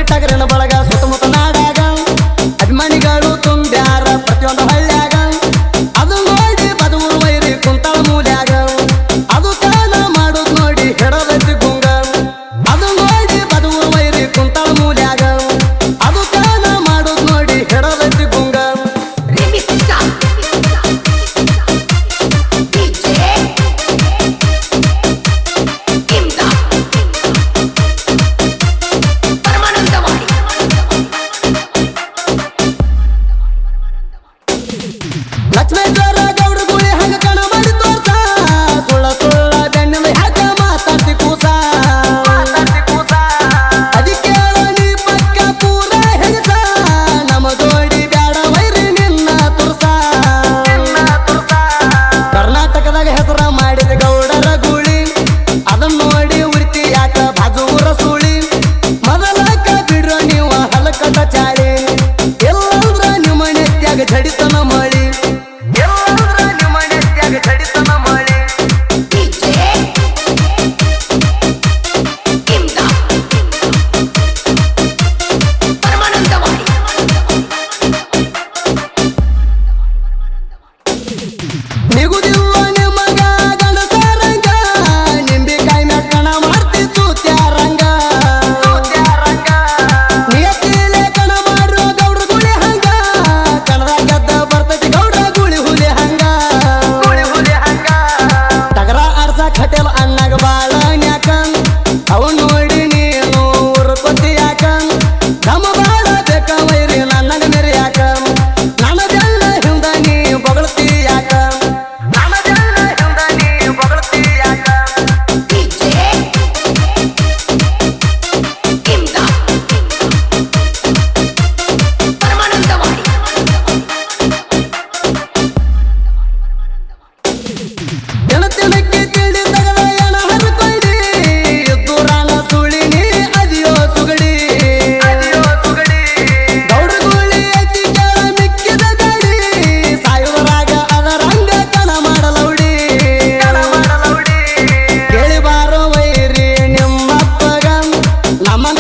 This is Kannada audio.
ಟಗರಿನ ಬಳಗ ಸುತ್ತಮುತ್ತ ನಾಡಾಗ ಅಭಿಮಾನಿಗಳು ತುಂಬ್ಯಾರ ಪ್ರತಿಯೊಂದು ಹಳ್ಳ್ಯಾಗ ಅದು ನೋಡಿ ಬದೂರು ವೈರಿ ಕುಂತಳ ಮೂಲ್ಯಾಗ ಅದು ಕಾಲ ಮಾಡೋದು ನೋಡಿ ಹಿಡದೈತಿ ಗುಂಗ ಅದು ನೋಡಿ ಬದೂರು ವೈರಿ ಕುಂತಳ ಮೂಲ್ಯಾಗ ಅದು ಕಾಲ ಮಾಡೋದು ನೋಡಿ ಹಿಡದೈತಿ ಗುಂಗ ಲಕ್ಷ್ಮೇಶ್ವರ ಗೌಡ ಗುಳಿ ಹಂಗ ಕಣ ಮಾಡಿ ತೋರ್ಸ ಸುಳ್ಳ ಸುಳ್ಳ ಬೆನ್ನ ಹ್ಯಾಕ ಮಾತಾಡ್ತಿ ಕೂಸ ಅದಕ್ಕೆ ನೀ ಪಕ್ಕ ಪೂರ ಹೆಗಸ ನಮ್ಮ ಜೋಡಿ ಬ್ಯಾಡ ವೈರಿ ನಿನ್ನ ತುರ್ಸ ಕರ್ನಾಟಕದಾಗ ಹೆಸರ ಮಾಡಿದ ಗೌಡರ ಗುಳಿ ಅದನ್ನ ನೋಡಿ ಉರಿತಿ ಯಾಕ ಬಾಜೂರ ಸುಳಿ ಮೊದಲಕ ಬಿಡ್ರ ನೀವು ಹಲಕದ ಚಾಳಿ ಎಲ್ಲಂದ್ರ ನಿಮ್ಮ ನೆತ್ಯಾಗ ಜಡಿತನ ಮಳಿ ನಿಗುದಿಲ್ಲ ನಿಮಗ ಗಂಡಸರಂಗ ನಿಂಬಿಕಾಯಿ ಮೆಕ್ಕಣ ಮಾಡ್ತಿ ಚೂತ್ಯಾರಂಗ ನಿಯತ್ತಿಲೆ ಕಣ ಮಾರೋ ಗೌಡ್ರ ಗುಳಿ ಹಂಗ ಕಣದಾಗ ಗೆದ್ದ ಬರ್ತೈತಿ ಗೌಡ್ರ ಗುಳಿ ಹುಲಿ ಹಂಗ ಟಗರ ಅರ್ಸ ಖಟೇಲ್ ಅಣ್ಣಗ ಬಾಳ ನ್ಯಾಕ ಅವು ನೋಡಿ ನೀನು ಉರ್ಕೊತಿ ಯಾಕ ನಮ್ಮ ಬಾಳ ಬೇಕ ವೈರಿ ನನ್ನಗ ಮೇರಿ ಯಾಕ ನನಗೆಲ್ಲ ಹಿಂದ ನೀ ಬೊಗಳ್ತಿ ಯಾಕ ಜನತಿನಕ್ಕೆ ತಿಳಿ ತಗದ ಏನ ಹರ್ಕೊಂಡಿ ಎದ್ದುರಾನ ಸುಳಿ ನೀ ಅದಿಯೋ ಸುಗಡಿ ಗೌಡ್ರ ಗುಳಿ ಐತಿ ಕೇಳ ಮಿಕ್ಕಿದ ಗಾಡಿ ಸಾಯುವರಾಗ ಅದರಂಗ ಕಣ ಮಾಡಲೌಡಿ ಕೇಳಿ ಬಾರೋ ವೈರಿ ನಿಮ್ಮಪ್ಪಗ ನಮ್ಮನ